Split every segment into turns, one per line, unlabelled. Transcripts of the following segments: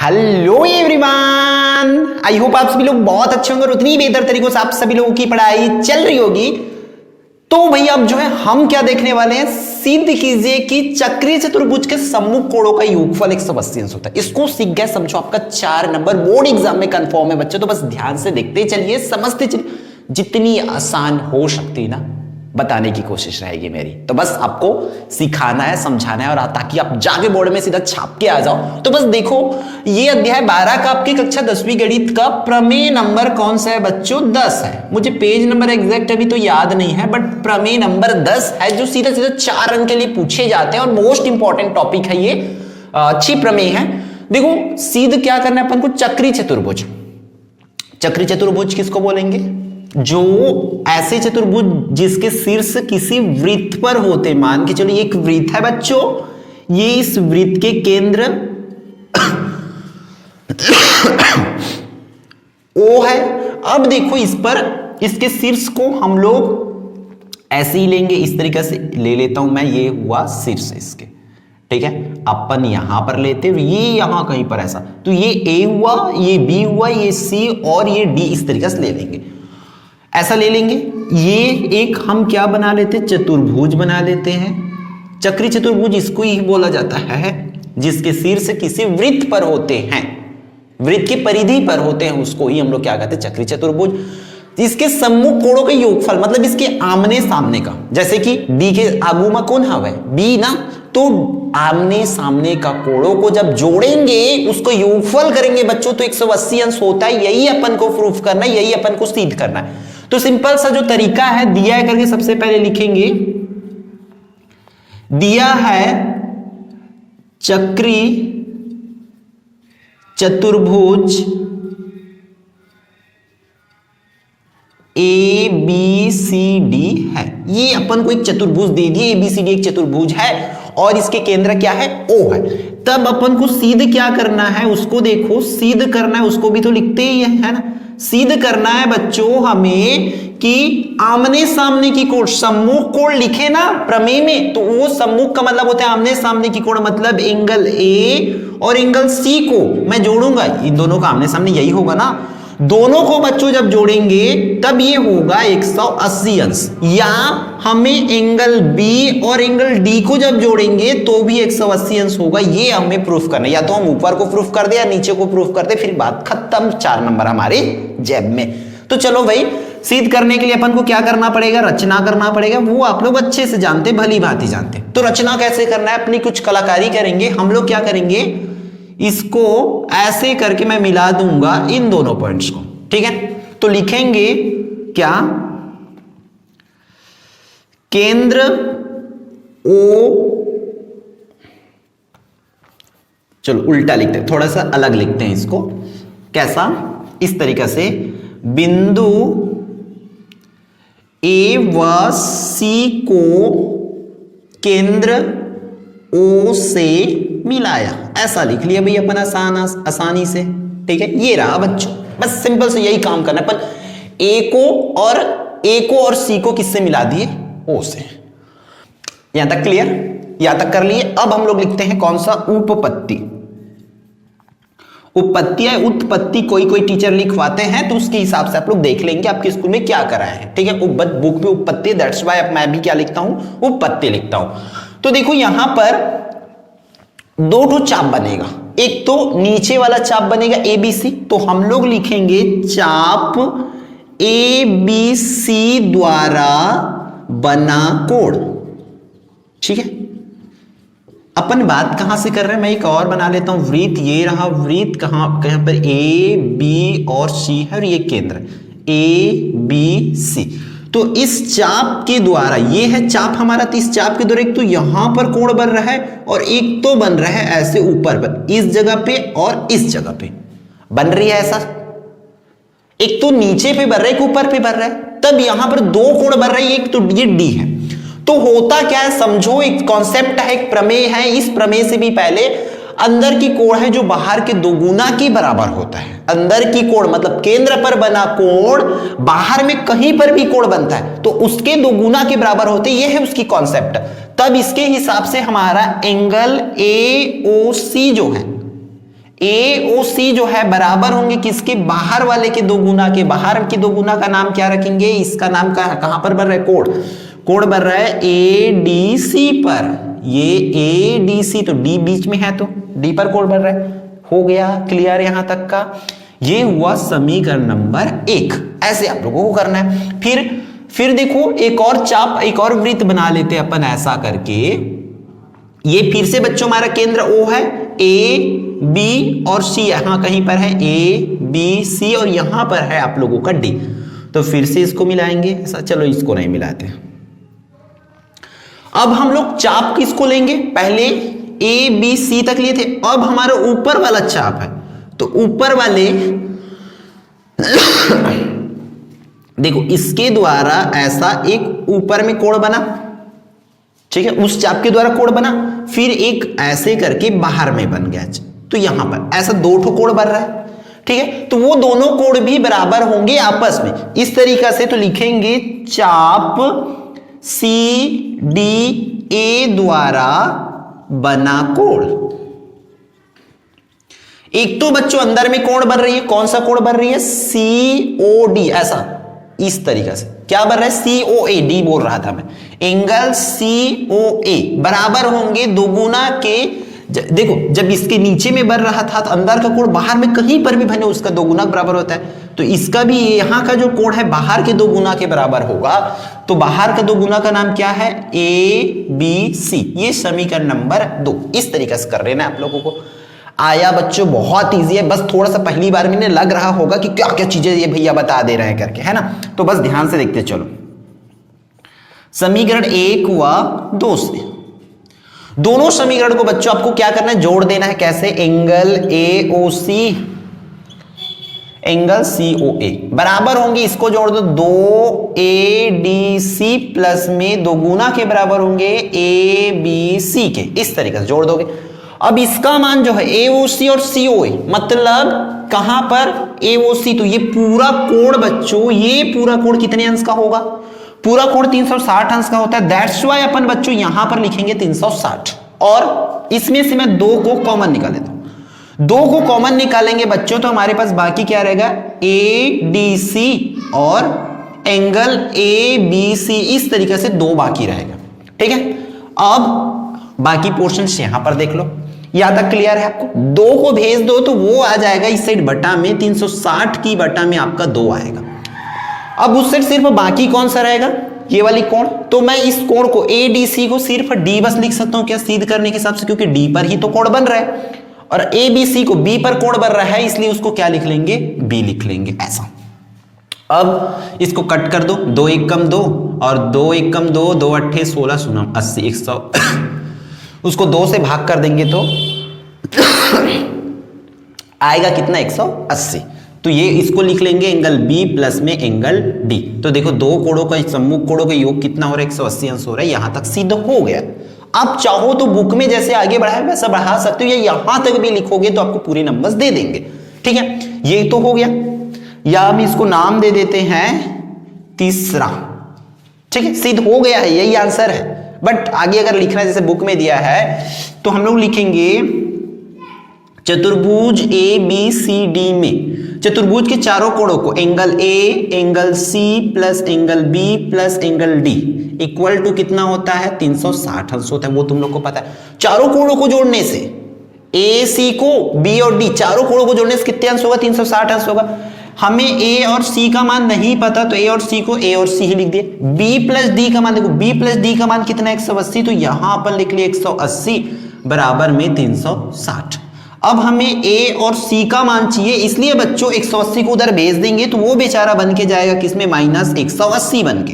Hello everyone, I hope आप सभी लोग बहुत अच्छे होंगे और उतनी बेहतर तरीकों से आप सभी लोगों की पढ़ाई चल रही होगी। तो भैया अब जो है हम क्या देखने वाले हैं, सिद्ध कीजिए कि चक्रीय चतुर्भुज के सम्मुख कोणों का योगफल 180 अंश होता है। इसको सीख गए, समझो आपका 4 नंबर बोर्ड एग्जाम में कंफर्म है बच्चों। तो बस ध्यान से देखते चलिए, समझते चलिए, जितनी आसान हो सकती है ना बताने की कोशिश रहेगी मेरी। तो बस आपको सिखाना है, समझाना है, और ताकि आप जाके बोर्ड में सीधा छाप के आ जाओ। तो बस देखो, ये अध्याय 12 का आपकी कक्षा 10वीं गणित का प्रमेय नंबर कौन सा है बच्चों? 10 है। मुझे पेज नंबर एग्जैक्ट अभी तो याद नहीं है, बट प्रमेय नंबर 10 है, जो सीधा सीधा 4 अंक के लिए पूछे जाते हैं और मोस्ट इंपॉर्टेंट टॉपिक है ये। अच्छी प्रमेय है। देखो सिद्ध क्या करना है अपन को, चक्रीय चतुर्भुज। चक्रीय चतुर्भुज किसको बोलेंगे? जो ऐसे चतुर्भुज जिसके शीर्ष किसी वृत्त पर होते। मान के चलिए एक वृत्त है बच्चों, ये इस वृत्त के केंद्र O है। अब देखो इस पर, इसके शीर्ष को हम लोग ऐसे ही लेंगे, इस तरीके से ले लेता हूं मैं, ये हुआ शीर्ष इसके, ठीक है। अपन यहां पर लेते हैं, ये यहां कहीं पर ऐसा, तो ये A हुआ, ये B हुआ, ये C और ये D, इस तरीके से ले लेंगे, ऐसा ले लेंगे। ये एक हम क्या बना लेते हैं, चतुर्भुज बना लेते हैं। चक्रीय चतुर्भुज इसको ही बोला जाता है जिसके शीर्ष किसी वृत्त पर होते हैं, वृत्त की परिधि पर होते हैं, उसको ही हम लोग क्या कहते हैं, चक्रीय चतुर्भुज। इसके सम्मुख कोणों के योगफल, मतलब इसके आमने सामने का, जैसे कि डी के आगू में कौन हवे, बी ना, तो आमने सामने का कोणों को जब जोड़ेंगे, उसको योगफल करेंगे बच्चों, तो 180 अंश होता है। यही अपन को प्रूफ करना है, यही अपन को सिद्ध करना है। तो सिंपल सा जो तरीका है, दिया है करके सबसे पहले लिखेंगे, दिया है चक्रीय चतुर्भुज ए बी सी डी है। ये अपन को एक चतुर्भुज दे दिए, ए बी सी डी एक चतुर्भुज है और इसके केंद्र क्या है, O है। तब अपन को सिद्ध क्या करना है, उसको देखो, सिद्ध करना है, उसको भी तो लिखते ही है ना। सिद्ध करना है बच्चों हमें कि आमने सामने की कोण, सम्मुख कोण लिखे ना प्रमेय में, तो वो सम्मुख का मतलब होता है आमने सामने की कोण, मतलब एंगल A और एंगल C को मैं जोड़ूंगा, इन दोनों का आमने सामने यही होगा ना। दोनों को बच्चों जब जोड़ेंगे तब ये होगा 180 अंश, या हमें एंगल B और एंगल D को जब जोड़ेंगे तो भी 180 अंश होगा। ये हमें प्रूफ करना है, या तो हम ऊपर को प्रूफ कर दे या नीचे को प्रूफ कर दे, फिर बात खत्म, 4 नंबर हमारे जेब में। तो चलो भाई, सिद्ध करने के लिए अपन को क्या करना पड़ेगा, रचना करना पड़ेगा। वो आप लोग अच्छे से जानते, भली भांति जानते। तो रचना कैसे करना है, अपनी कुछ कलाकारी करेंगे हम लोग। क्या करेंगे, इसको ऐसे करके मैं मिला दूंगा इन दोनों पॉइंट्स को, ठीक है। तो लिखेंगे क्या, केंद्र O, चलो उल्टा लिखते हैं, थोड़ा सा अलग लिखते हैं इसको। कैसा, इस तरीके से, बिंदु A व C को केंद्र O से मिलाया, ऐसा लिख लिया भाई अपन आसानी से, ठीक है। ये रहा बच्चों, बस सिंपल से यही काम करना है। अपन A को और C को किससे मिला दिए, O से। यहां तक क्लियर, यहां तक कर लिए। अब हम लोग लिखते हैं कौन सा, उपपत्ति। उपपत्ति है, उत्पत्ति कोई टीचर लिखवाते हैं, तो उसके हिसाब से आप लोग देख लेंगे आपके स्कूल में क्या कराया है, ठीक है। बुक में उपपत्ति, दैट्स व्हाई अब मैं भी क्या लिखता हूं, उपपत्ति लिखता हूं। तो देखो यहां पर 2 चाप बनेगा, एक तो नीचे वाला चाप बनेगा ABC, तो हम लोग लिखेंगे चाप ABC द्वारा बना कोण, ठीक है। अपन बात कहां से कर रहे हैं, मैं एक और बना लेता हूं, वृत्त। ये रहा वृत्त, कहां पर A B और C है, और ये केंद्र ABC। तो इस चाप के द्वारा, ये है चाप हमारा, तो इस चाप के द्वारा एक तो यहां पर कोण बन रहा है और एक तो बन रहा है ऐसे ऊपर पर, इस जगह पे और इस जगह पे बन रही है ऐसा। एक तो नीचे पे बन रहा है, एक ऊपर पे बन रहा है, तब यहां पर 2 कोण बन रहा है, एक तो ये D है। तो होता क्या है, समझो एक कॉन्सेप्ट है, एक प्रमेय है। इस प्रमेय से भी पहले अंदर की कोण है जो बाहर के 2 गुना के बराबर होता है। अंदर की कोण मतलब केंद्र पर बना कोण बाहर में कहीं पर भी कोण बनता है तो उसके 2 गुना के बराबर होते, ये है उसकी कॉन्सेप्ट। तब इसके हिसाब से हमारा एंगल AOC जो है, AOC जो है बराबर होंगे किसके, बाहर वाले के दो गुना के। बाहर के दो गुना का नाम क्या रखेंगे, इसका नाम कहां पर बन रहा है, कोण बन रहा है ADC पर। ये ADC तो D बीच में है तो D पर कोण बन रहा है। हो गया क्लियर यहां तक का। ये हुआ समीकरण नंबर 1। ऐसे आप लोगों को करना है। फिर देखो एक और चाप, एक और वृत्त बना लेते हैं अपन ऐसा करके। ये फिर से बच्चों हमारा केंद्र O है, A B और C यहां कहीं पर है, A B C और यहां पर है आप लोगों का D। तो फिर से इसको मिलाएंगे ऐसा, चलो इसको नहीं मिलाते। अब हम लोग चाप किसको लेंगे, पहले A B C तक लिए थे, अब हमारा ऊपर वाला चाप है। तो ऊपर वाले देखो इसके द्वारा ऐसा एक ऊपर में कोण बना, ठीक है, उस चाप के द्वारा कोण बना, फिर एक ऐसे करके बाहर में बन गया। तो यहां पर ऐसा दो ठो कोण बन रहा है, ठीक है। तो वो दोनों कोण भी बराबर होंगे आपस में इस तरीका से। तो लिखेंगे चाप CDA द्वारा बना कोण। एक तो बच्चों अंदर में कोण बन रही है, कौन सा कोण बन रही है, COD, ऐसा इस तरीका से। क्या बन रहा है, COA, D बोल रहा था मैं, एंगल COA बराबर होंगे दोगुना के। देखो जब इसके नीचे में बन रहा था तो अंदर का कोण बाहर में कहीं पर भी बने उसका दोगुना बराबर होता है। तो इसका भी यहां का जो कोण है बाहर के दो गुना के बराबर होगा। तो बाहर का दो गुना का नाम क्या है, ABC। ये समीकरण नंबर 2। इस तरीके से कर रहे हैं आप लोगों को। आया बच्चों, बहुत इजी है, बस थोड़ा सा पहली बार में लग रहा होगा कि क्या क्या चीजें ये भैया बता दे रहे हैं करके, है ना। तो बस ध्यान से देखते चलो। समीकरण 1 हुआ 2 से। दोनों समीकरण को बच्चों आपको क्या करना है, जोड़ देना है। कैसे, एंगल AOC एंगल COA बराबर होंगे, इसको जोड़ दो 2ADC प्लस में दो गुना के बराबर होंगे ABC के। इस तरीके से जोड़ दोगे। अब इसका मान जो है AOC और COA, मतलब कहां पर AOC, तो ये पूरा कोण बच्चों, ये पूरा कोण कितने अंश का होगा, पूरा कोण 360 अंश का होता है। दैट्स वाई अपन बच्चों यहां पर लिखेंगे 360। और इसमें से मैं 2 को कॉमन निकाल लेता हूं। 2 को कॉमन निकालेंगे बच्चों तो हमारे पास बाकी क्या रहेगा, ADC और एंगल ABC। इस तरीके से 2 बाकी रहेगा, ठीक है। अब बाकी पोर्शंस यहां पर देख लो, यहां तक क्लियर है आपको। 2 को भेज दो तो वो आ जाएगा इस साइड बटा में 360 की बटा में आपका 2 आएगा। अब उस साइड सिर्फ बाकी कौन सा रहेगा, ये वाली कोण। तो मैं इस कोण को ADC को सिर्फ D बस लिख सकता हूं क्या, सिद्ध करने के हिसाब से, क्योंकि D पर ही तो कोण बन रहा है। और ABC को B पर कोण बन रहा है, इसलिए उसको क्या लिख लेंगे, B लिख लेंगे ऐसा। अब इसको कट कर दो, 2 1 कम 2 और 2 1 कम 2, 2 8 16 16 80 100 उसको 2 से भाग कर देंगे तो आएगा कितना, 180। तो ये इसको लिख लेंगे एंगल B प्लस में एंगल D। तो देखो दो कोणों का सम्मुख कोणों का योग कितना हो रहा है, 180 अंश हो रहा है। यहां तक सिद्ध हो गया। आप चाहो तो बुक में जैसे आगे बढ़ाए वैसा बढ़ा सकते हो, या यहां तक भी लिखोगे तो आपको पूरे नंबर्स दे देंगे, ठीक है। ये तो हो गया, या हम इसको नाम दे देते हैं तीसरा, ठीक है। सिद्ध हो गया है, यही आंसर है। बट आगे अगर लिखना जैसे बुक में दिया है तो हम लोग लिखेंगे चतुर्भुज ABCD में चतुर्भुज के चारों कोणों को angle A angle C plus angle B plus angle D equal to कितना होता है, 360 अंश होता है। वो तुम लोग को पता है। चारों कोणों को जोड़ने से AC को B और D चारों कोणों को जोड़ने से कितने अंश होगा, 360 अंश होगा। हमें A और C का मान नहीं पता तो A और C को A और C ही लिख दिए। B प्लस D का मान देखो, B प्लस D का मान कितना है, 180। तो यहां अपन लिख लिए 180 बराबर में 360। अब हमें A और C का मान चाहिए, इसलिए बच्चों 180 को उधर भेज देंगे तो वो बेचारा बन के जाएगा किसमें, माइनस 180 बन के।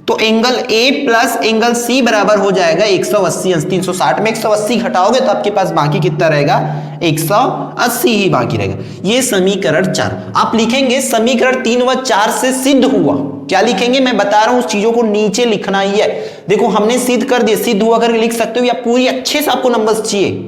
तो angle A plus angle C बराबर हो जाएगा 180 अंश 360 में 180 घटाओगे तो आपके पास बाकी कितना रहेगा, 180 ही बाकी रहेगा। ये समीकरण 4। आप लिखेंगे समीकरण 3 व 4 से सिद्ध हुआ। क्या लिखेंगे, मैं बता रहा हूं, उस चीजों को नीचे लिखना ही है। देखो हमने सिद्ध कर दिया, सिद्ध हुआ करके लिख सकते हो, या पूरी अच्छे से आपको नंबर्स चाहिए,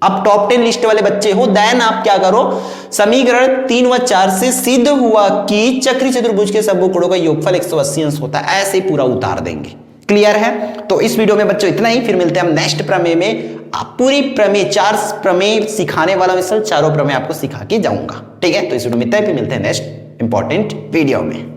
आप टॉप 10 लिस्ट वाले बच्चे हो, देन आप क्या करो, समीकरण 3 व 4 से सिद्ध हुआ कि चक्री चतुर्भुज के सब कोणों का योगफल 180 अंश होता है, ऐसे पूरा उतार देंगे। क्लियर है? तो इस वीडियो में बच्चों इतना ही, फिर मिलते हैं हम नेक्स्ट प्रमेय में। पूरी प्रमेय 4 प्रमेय सिखाने वाला हूं, चारों प्रमेय आपको सिखा के जाऊंगा। ठीक है, तो इस वीडियो में इतना ही, फिर मिलते हैं नेक्स्ट इंपॉर्टेंट वीडियो में।